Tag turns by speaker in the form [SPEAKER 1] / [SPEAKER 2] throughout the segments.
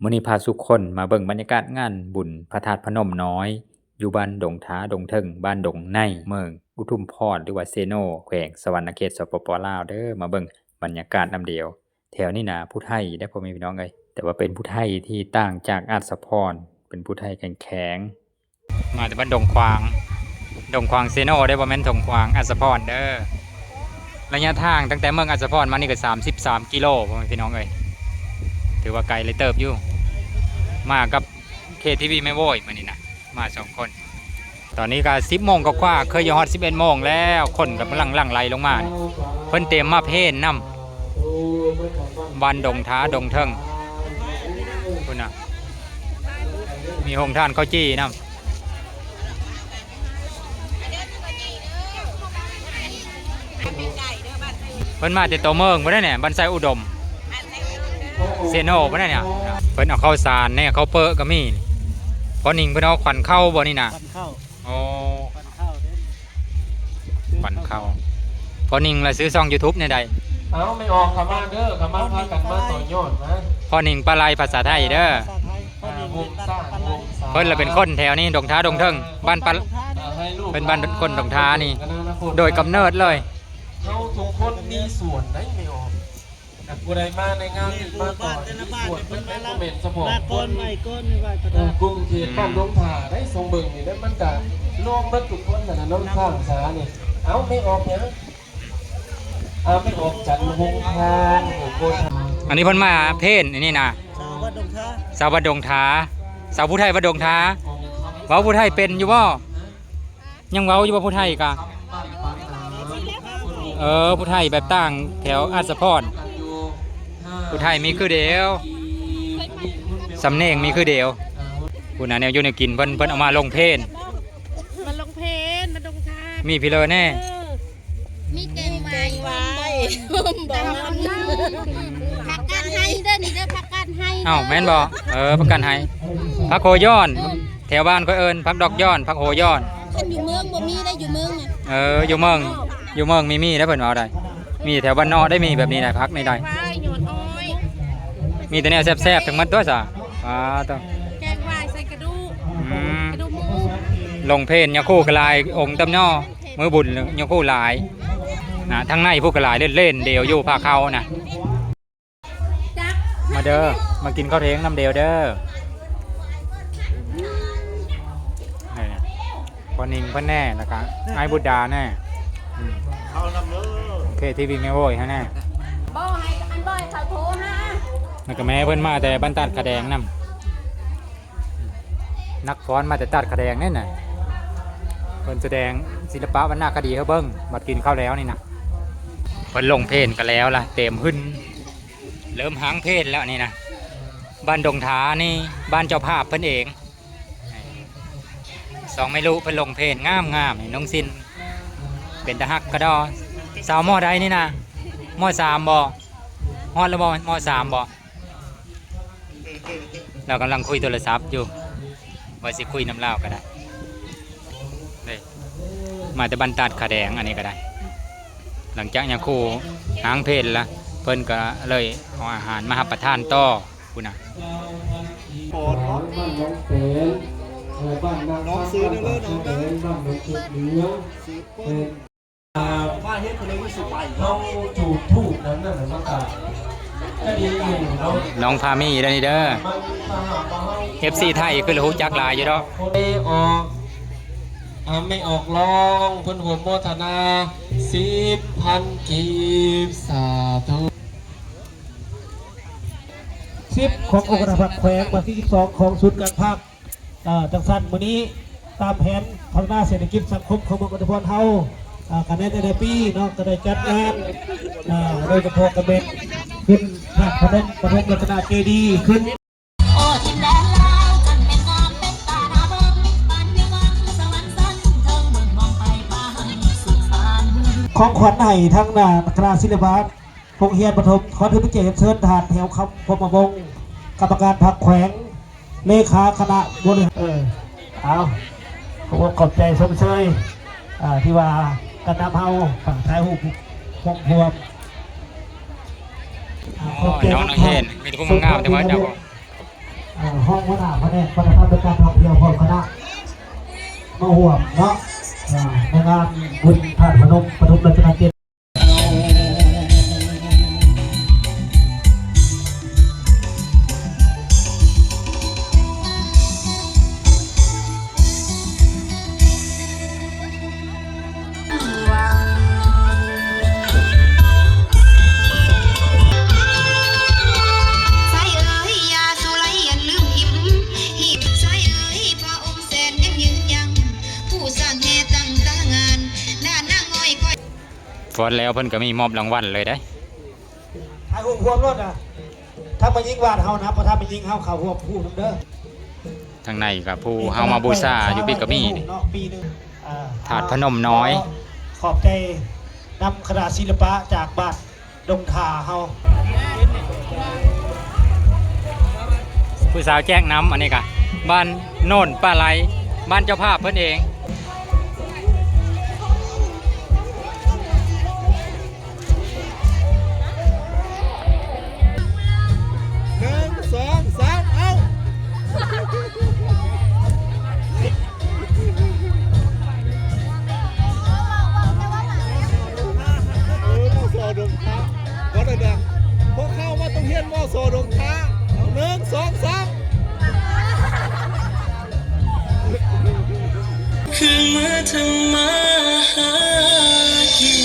[SPEAKER 1] มื้อนี้พาทุกคนมาเบิ่งบรรยากาศงานบุญพระธาตุพนมน้อยอยู่บ้านดงท้าดงเทิงบ้านดงในเมืองอุทุมพรหรือว่าเซโนแขวงสวรรณเขตสปปลาวเด้อมาเบิ่งบรรยากาศนำเดียวแถวนี้นะผู้ไทยได้พ่อแม่พี่น้องเอ้ยแต่ว่าเป็นผู้ไทยที่ต่างจากอาสะพรเป็นผู้ไทยแข็งๆมาจากบ้านดงควางเซโนได้บ่แม่นดงควางอาสะพรเด้อระยะทางตั้งแต่เมืองอาสะพรมานี่ก็33กิโลพ่อแม่พี่น้องเอ้ยถือว่าไกลเลยเติบอยู่มากับKTV แม่โว้ยมื้อนี้นะมา2คนตอนนี้ก็10 โมงกว่าเคยอยู่ฮอด11 โมงแล้วคนกำลังหลั่งไหลลงมานี่เพิ่นเตรียมมาเพลนนำวันดงท้าดงเทิงพุ่นน่ะมีโรงทานข้าวจี้นำเพิ่นมาแต่ตัวเมืองบ่ได้เนี่ยบ้านไซอุดมเซโนบ่ได้เนี่ยเพิ่นเอาข้าวสารเนี่ยข้าวเปอะก็มีพอนิ่งเพิ่นเอาขวัญเข้าบ่นี่นะ
[SPEAKER 2] ขวัญเข้า
[SPEAKER 1] โอ้
[SPEAKER 2] ขวัญเข้าเด้
[SPEAKER 1] ขวัญเข้าพอนิ่งละซื้อช่อง YouTube ในใด
[SPEAKER 3] เอาไม่ออกขมาเด้อขมาพากันมาต่อยอดนะ
[SPEAKER 1] พอนิ่งปลาไหลภาษาไทยเด้อ
[SPEAKER 3] วงซ่าวงซ่า
[SPEAKER 1] เพิ่นละเป็นคนแถวนี้ดงท้าดงเทิงบ้านปลาเป็นบ้านคนดงท้านี่โดยกำเนิดเลย
[SPEAKER 3] เฮาทุกคนมีส่วนได้ไม่ออกแต่ผู้ใดมาในงานนี้มาต่อมีส่วนเป็นคอมเมนต์เฉพาะ
[SPEAKER 2] ก้นไม่ก้นไม่ว่าก็ได้
[SPEAKER 3] กรุงเทพบ้านดงผาได้ทรงเบิ่งนี่ได้มันก็รวมเบิดทุกคนน่ะน้องข้างษานี่เอาไม่ออกเนี่ยไม่ออกจันทร์วงทองโกธา
[SPEAKER 1] อันนี้เพิ่นมาเพลนอันนี้นะ
[SPEAKER 2] ชาวบ้านดงท้า
[SPEAKER 1] สาวผู้ไทยวัดดงท้าเว้าผู้ไทยเป็นอยู่บ่ยังเว้าอยู่บ่ผู้ไทยกะผู้ไทยแบบต่างแถวอาสะพรผู้ไทยมีคือเดียวสำเนียงมีคือเดียวผู้น่ะแนวอยู่ในกินเพิ่นเอามาลงเพลน
[SPEAKER 2] มาลงเพลนมาดงท้า
[SPEAKER 1] มีพี่เลยแน่
[SPEAKER 4] มีเก่งไว้แต่มันพักการให้เด้อนี่เด้อพักการให้
[SPEAKER 1] อ้าวแม่นบ่พักการให้พักโหย้อนแถวบ้านก็เอิ้นพักดอกย้อนพักโหย้อน
[SPEAKER 4] คันอยู่เมืองบ่มีได้อยู่เมือง
[SPEAKER 1] อยู่เมืองมีได้เพิ่นเอาได้มีแถวบ้านนอกได้มีแบบนี้ได้พักในใดมีแต่แนวแซ่บๆทั้งหมดตัวซะตัว
[SPEAKER 4] แกงวายใส่กระดูกหมู
[SPEAKER 1] ลงเพลนยาคู่กลายองค์ตำนอมือบุญยาคู่หลายนะทั้งในผู้กลายเล่นเดียวอยู่พาเข้านะมาเด้อมากินข้าวเท้งน้ำเดียวเด้อพอนิ่งเพิ่นแน่นะครับไอ้บุตรดาแน่โอเคทีวีแม่โว้ยฮะแน่
[SPEAKER 4] บ่ให้อันบ่ให้เขาโทรหา
[SPEAKER 1] แล้วก็แม่เพิ่นมาแต่บ้านตัดขาแดงนำนักฟ้อนมาแต่ตัดขาแดงนี่น่ะเพิ่นแสดงศิลปะวรรณคดีเขาเบิ่งบัดกินข้าวแล้วนี่นะเพิ่นลงเพลนกันแล้วล่ะเต็มหึ่นเริ่มหางเพลนแล้วนี่นะบ้านดงท้านี่บ้านเจ้าภาพเพิ่นเองสองไม่รู้เพิ่นลงเพลนงามนี่น้องซินเป็นตะฮักกระดอสาวมอใดนี่นะมอ3บ่ฮอดแล้วบ่มอ3บ่เรากำลังคุยโทรศัพท์อยู่ว่าสิคุยน้ำเล่าก็ได้มาแต่บรรทัดขาแดงอันนี้ก็ได้หลังจากยังคู่หางเพลละเพิ่นก็เลยเอาอาหารมารับประทานต่อคุณน่ะ
[SPEAKER 3] น้องซื้อเลยน้องเดินบ้านเด็กเลี้ยงว่าเฮ็ดคนเลยรู้สึกไปเขาจูดทูบนั้นน่ะมันก็ดีอยู่เนาะ
[SPEAKER 1] น้องพามี่เด้อนี่เด้อ FC ไทยคือรู้จักหลายอยู่ดอก
[SPEAKER 3] ไม่ออกร้องเพิ่นโหมโมทนา 10,000 กีบสาธุ
[SPEAKER 2] 10ขององค์การพักแขวงวันที่12ของศูนย์การพักจังสันมื้อนี้ตามแผนพัฒนาเศรษฐกิจสังคมของเมืองอุทุมพรเฮาคะแนนแต่ละปีเนาะก็ได้จัดงานโดยเฉพาะกระเบ็ดขึ้นภาคพนมรัตนาเจดีย์ขึ้นของขวัญให้ทั้งคณะศิลปะโรงเรียนประถมขอถือเป็นเกียรติเชิญทหารแถวคำพมวงศ์กรรมการพรรคแขวงเลขาคณะบริหารเอาผมขอบใจชมเชยที่ว่ากันนำเฮาฝั่งท้ายหูพวกพวก
[SPEAKER 1] น้องเห็นมีทุกคนงามแต่ว่าเจ้า
[SPEAKER 2] ห้องหัวหน้าแผนกประธานการท่องเที่ยวพร้อมคณะมาห่วงเนาะในงานบุญธาตุพนมปฐมรัตนเจต
[SPEAKER 5] ใส่เอ้ยยาสุไลอย่าลืมหิมหิบใส่เอ้ยพระองค์แสนยังยืนยังผู้สร้างแห่ตั้งตางานด้านนางอ้อยคอย
[SPEAKER 1] ฟอนแล้วเพิ่นก็มีมอบรางวัลเลยได้
[SPEAKER 2] ถ่ายหัวพวงรถอ่ะถ้ามายิงวาดเฮานะพอถ้ามายิงเฮาเขาหัวผู้น้ำเด้อ
[SPEAKER 1] ทางในกับผู้เฮามาบูชาอยู่ปีกระบี่นี่
[SPEAKER 2] เนาะปีหนึง
[SPEAKER 1] ถาดพนมน้อย
[SPEAKER 2] ขอบใจนำคณะศิลปะจากบ้านดงทาเฮา
[SPEAKER 1] ผู้สาวแจ้งน้ำอันนี้กะบ้านโน่นป้าไหลบ้านเจ้าภาพเพิ่นเอง
[SPEAKER 6] คือมาทำมาหากิน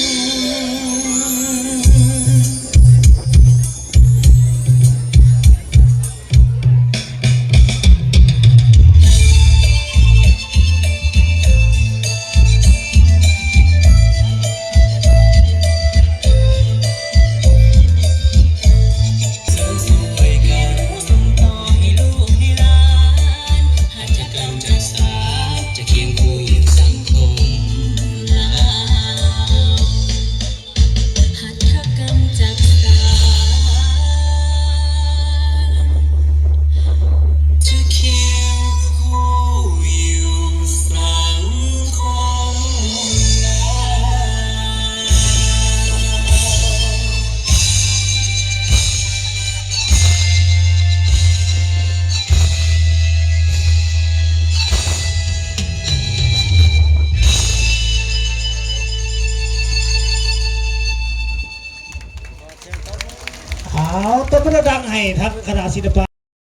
[SPEAKER 2] ต้นพระดังให้ทั้งคณะศิลปะ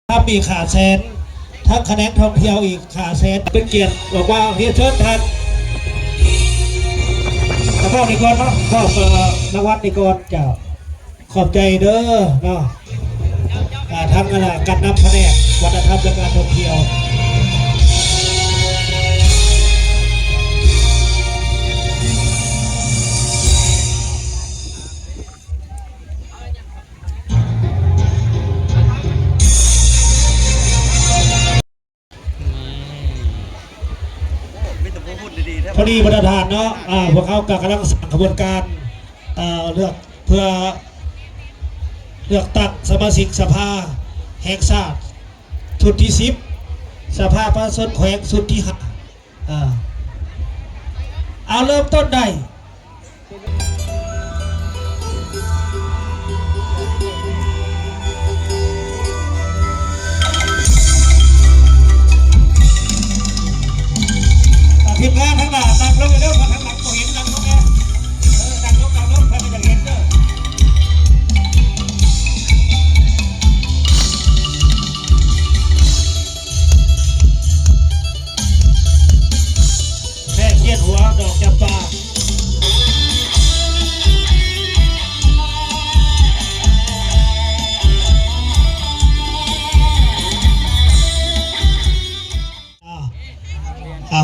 [SPEAKER 2] ถ้ามีขาแสนทั้งคะแนนท่องเที่ยวอีกขาแสนเป็นเกียรติบอกว่าเรียนเชิญท่านขอบคุณก่อนเนาะขอบรางวัลในก่อนเจ้าขอบใจเด้อเนาะทั้งการนำคะแนนวัฒนธรรมและการท่องเที่ยวพอดีบรรดาเนาะพวกเขากำลังสั่งขบวนการเลือกเพื่อเลือกตั้งสมาชิกสภาแห่งชาติชุดที่10สภาประชาชนแขวงชุดที่5เอาเริ่มต้นได้ทีมงานทั้งหน้าตั้งลงไปเร็วมาทั้งหลังก็เห็นตั้งลงไงตั้งลงเพื่อนจะเห็นเด้อแม่เขียนหัวดอกจำปา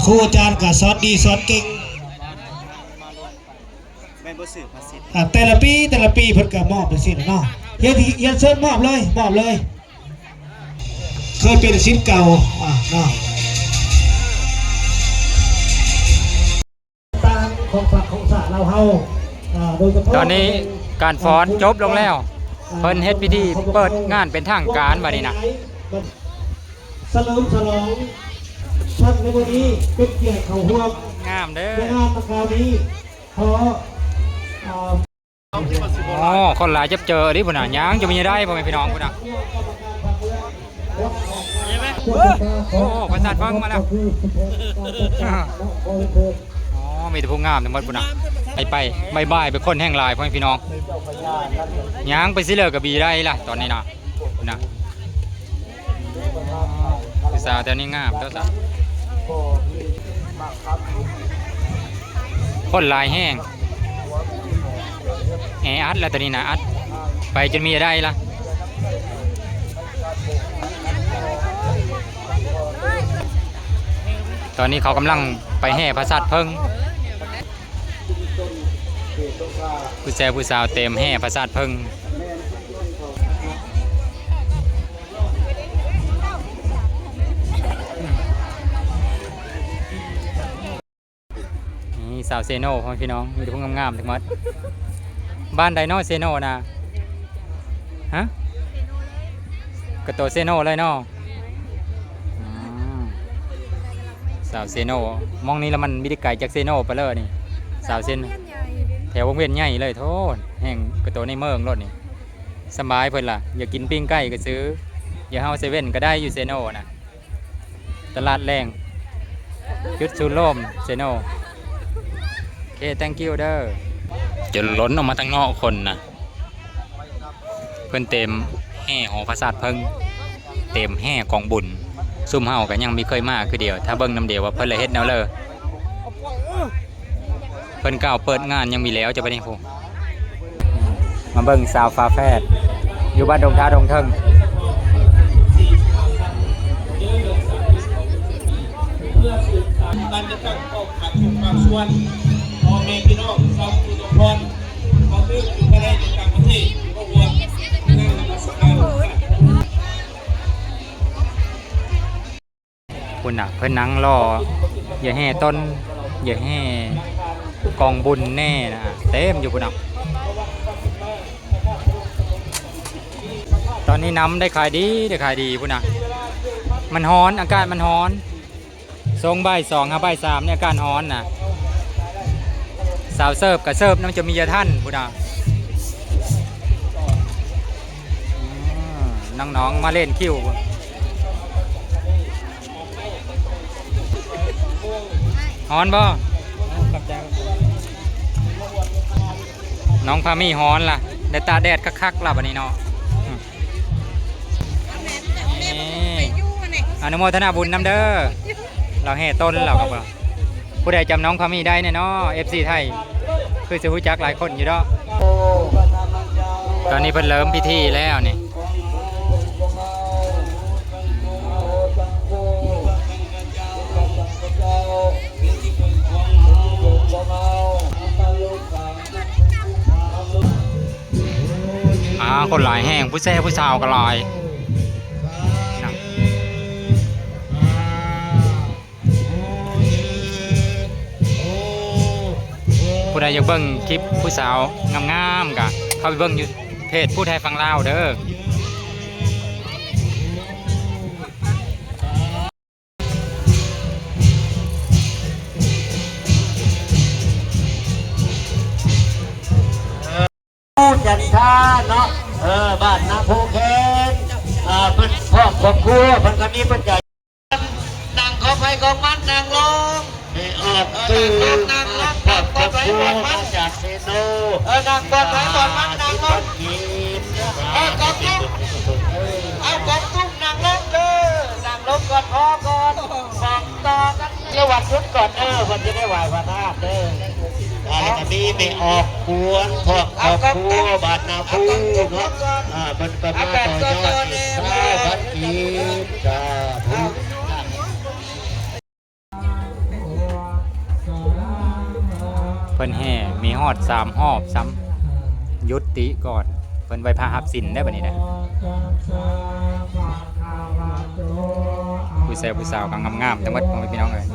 [SPEAKER 2] ครูอาจารย์ก็สอนดีสอนเก่งแต่ละปีเพิ่นก็มอบเป็นสิเนาะเฮียนเชิญมอบเลยเคยเป็นศิษย์เก่าเนาะตามของฝากของสาเราเฮาโดยเฉพาะ
[SPEAKER 1] ตอนนี้การฟ้อนจบลงแล้วเพิ่นเฮ็ดพิธีเปิดงานเป็นทางการบัดนี้นะ
[SPEAKER 2] เฉลิมฉลองท่านในวันนี้เป็นเกียรติเขาห่วง
[SPEAKER 1] งามเด้
[SPEAKER 2] ในงานคราวนี้ขอ
[SPEAKER 1] อ๋อคนหลายจะเจอดิพุ่นน่ะยังจะมีได้พ่อแม่พี่น้องพุ่นน่ะ
[SPEAKER 2] เ
[SPEAKER 1] โอ้ประสาทฟังมาแล้วอ๋อมีแต่พวกงามทั้งหมดพุ่นน่ะไปบายไปคนแห่งหลายพ่อแม่พี่น้องย่างไปสิเลิกกับบีได้ล่ะตอนนี้นะพุ่นน่ะคือสาวแต่นี่งามเจ้าสาวคนหลายแห้งแออัดแล้วตอนนี้นะอัดไปจนมีได้ล่ะตอนนี้เขากำลังไปแห่พระสัตว์เพิ่งผู้ชายผู้สาวเต็มแห่พระสัตว์เพิ่งนี่สาวเซโน่พ่อพี่น้องมีแต่พวกงามๆทั้งหมดบ้านไดโนเซโน่นะฮะกระโตเซโน่เลยเนาะสาวเซโน่มองนี้แล้วมันมีได้ไกลจากเซโน่ไปเลยนี่สาวเซนแถววงเวียนใหญ่เลยโทษแห่งกระโตในเมืองรถนี่สบายเพิ่นล่ะอยากกินปิ้งไก่ก็ซื้ออย่าเฮาเซเว่นก็ได้อยู่เซโน่นะตลาดแรงจุดสูโลมเซโน่โอเค thank you เด้อจะล้นออกมาตั้งนอกคนนะเพิ่นเต็มแห่หอพระศาสตร์เพิ่งเต็มแห่กองบุญซุ่มเฮากันยังมีเคยมาคือเดียวถ้าเบิ่งน้ำเดียวว่าเพิ่นเลยเฮ็ดแนวเลยเพิ่นก้าวเปิดงานยังมีแล้วจะไปนี่พูมาเบิ่งสาวฟ้าแฝดอยู่บ้านดงท้าดงเทิง
[SPEAKER 2] การจะตั้งข้อขัดทุกบางส่วนพ่อแม่พี่น้องชาวอุดมพรเขาเลือกอยู่ภายในต่างประเทศก็ควรนั่งนมัสการ
[SPEAKER 1] คุณน่ะเพิ่นนั่งรออย่าแห่ต้นอย่าแห่กองบุญแน่นะเต็มอยู่พุ่นน่ะตอนนี้น้ำได้ขายดีพุ่นน่ะมันฮ้อนอากาศมันฮ้อนทรงบ่าย2ครับบ่าย3เนี่ยอากาศฮ้อนน่ะสาวเสิร์ฟกับเสิร์ฟน้ำจะมียาท่านพุ่นน่ะน้องๆมาเล่นคิวฮอนบ่น้องพามี่ฮอนล่ะได้ตาแดดคักๆล่ะบัดนี้เนาะอนุโมทนาบุญนำเด้อเราแห่ต้นเราครับผู้ใดจำน้องพามี่ได้เนี่ยเนาะ FC ไทยคือสิรู้จักหลายคนอยู่เนาะตอนนี้เพิ่นเริ่มพิธีแล้วนี่คนหลายแห้งผู้แซ่ผู้สาวก็หลายผู้ใดอยากเบิ่งคลิปผู้สาวงามๆกะเข้าไปเบิ่งอยู่เพจผู้ไทยฟังลาวเด้อ
[SPEAKER 2] จันทาเนาะบ้านนาโพแคนเพิ่นพ่อครอบครัวเพิ่นก็มีปัจจัยนางของใครของมันนางลงออกตื่นนางรับครอบครัวมาจากเซโนนางบอลไว้บอลมันนางลงกองตุ้มกองตุ้มนางลงเด้อนางลงก่อนพ่อก่อนฟังต่อกันระหว่างชุดก่อนวันจะได้ไหว้พระธาตุเด้ออะไรก็มีไม่ออกกวนพวกครอบครัวบ้านนาพูเนาะมันก็มาต่อยอดพัดกีจ้า
[SPEAKER 1] เพิ่นแห่มีฮอด3 รอบซ้ำยุติก่อนเพิ่นไว้พาหับสินได้บัดนี้นะผู้แซ่ผู้สาวกำงามๆทั้งหมดของพี่น้องเลย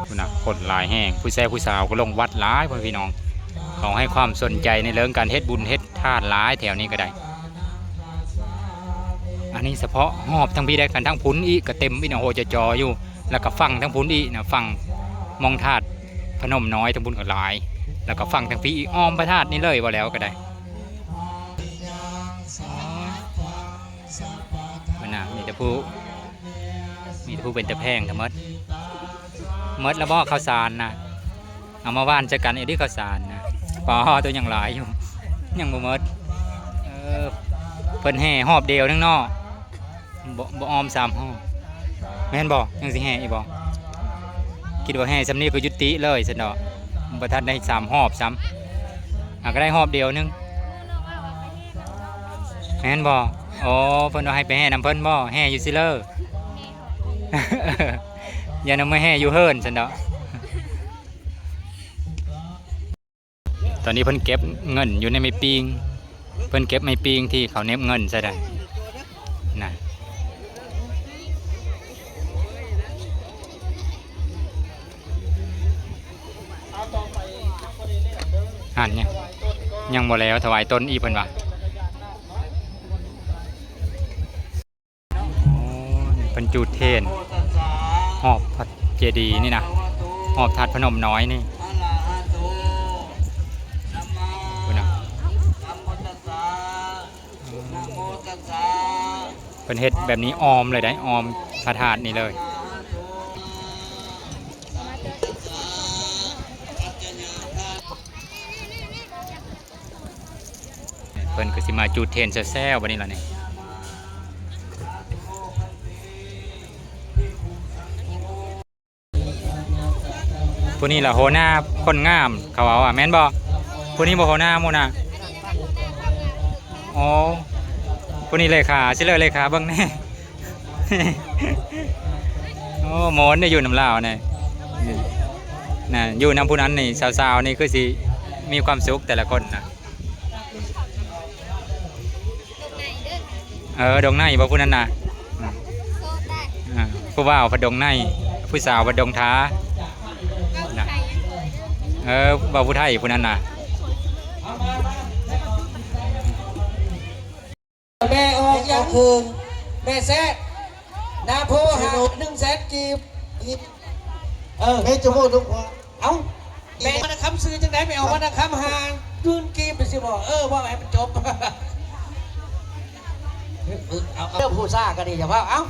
[SPEAKER 1] คุณน่ะคนหลายแห้งผู้แซ่ผู้สาวก็ลงวัดหลายพ่อพี่น้องเขาให้ความสนใจในเรื่องการเฮ็ดบุญเฮ็ดทานหลายแถวนี้ก็ได้อันนี้เฉพาะหอบทั้งพี่ได้กันทั้งพุ้นอีกก็เต็มอีกนะโหจะจออยู่แล้วก็ฟังทั้งพุ้นอีกนะฟังมองธาตุพนมน้อยทั้งบุญก็หลายแล้วก็ฟังทั้งพี่อ้อมพระธาตุนี่เลยว่าแล้วก็ได้มันน่ะมีแต่ผู้ มีผู้เป็นตะแพงทั้งหมดหมดแล้วบ่ข้าวสารนะเอามาว่านจะกันไอ้ที่ข้าวสารนะปอตัวยังหลายอยู่ยังบ่หมดเพิ่นแห่หอบเดียวนึงเนาะบ่ออม3หอบแม่นบ่ยังสิแห่อีกบ่คิดว่าแห่ซำนี้ก็ยุติเลยซั่นดอกบ่ทันได้3หอบซ้ำก็ได้หอบเดียวนึงแม่นบ่อ๋อเพิ่นว่าให้ไปแห่นำเพิ่นบ่แห่อยู่ซิเลอร์ อย่านำมาแห่อยู่เฮิรนซั่นดอกตอนนี้เพิ่นเก็บเงินอยู่ในไม้ปิงเพิ่นเก็บไม้ปิงที่เขาเน็บเงินซะได้น่ะหันเนี่ยยังบ่แล้วถวายต้นอีเพิ่นว่าเพิ่นจูดเทนหอบพระเจดีย์นี่นะหอบถาดพนมน้อยนี่เป็นเฮ็ดแบบนี้ออมเลยได้ออมพระธาตุนี่เลยเพิ่นก็สิมาจูดเทนแซ่ๆบัดนี้ล่ะนี่ผู้นี้ล่ะโหหน้าคนงามเขาเอาแม่นบ่ผู้นี้บ่โหหน้าหมู่น่ะอ๋อผู้นี้เลขาสิเลยเลขาเบิ่งแน่ โอ้หมอนได้อยู่นำลาวนี่น่ะอยู่นำผู้นั้นนี่สาวๆนี่คือสิมีความสุขแต่ละคนน่ะดงในบ่ผู้นั้นน่ะผู้บ่าวพดงในผู้สาวพดงท้าน่ะบ่าวผู้ไทยผู้นั้นน่ะ
[SPEAKER 3] แม่ออกยังคืนแม่แซ่นาโพหา100,000กีบแม่จะพูดทุกคนเอ้าแม่มันคำซื้อจังไหนไม่เอามันคำหายื่นกีบไปสิบอกว่าแม่มันจบเอาเรื่องผู้ซ่าก็ดีอย่าว่าเอ้า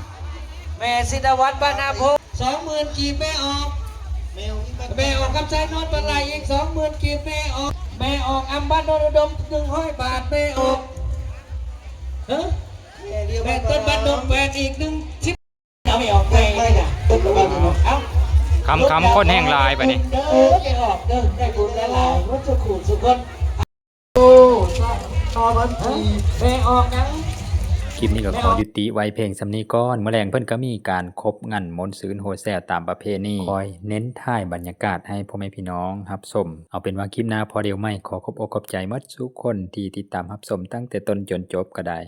[SPEAKER 3] แม่สินวัฒน์บ้านนาโพ20,000กีบแม่ออกแม่ออกคำใจนอนบันไลอีก20,000กีบแม่ออกอัมบ้านโนรดม100 บาทแม่ออกแม่ต้นบันดงแหวนอีก1 10เอาไม่ออกแม่เนี่ยต้นบันดงเอ้า
[SPEAKER 1] คำคนแห้งลายไปนี่
[SPEAKER 3] ไปออกได้บุญได้ลายวัชขู่สุขนโอ้ตอมันทีแม่ออกยัง
[SPEAKER 1] คลิปนี้ก็ขอยุติไว้เพลงสำนีก้อนเมื่อแรงเพิ่นก็มีการคบงันมนต์ซืนโฮแซลตามประเพณีคอยเน้นท่ายบรรยากาศให้พ่อแม่พี่น้องรับชมเอาเป็นว่าคลิปหน้าพอเดียวไม่ขอขอบอกขอบใจหมดทุกคนที่ติดตามรับชมตั้งแต่ต้นจนจบก็ได้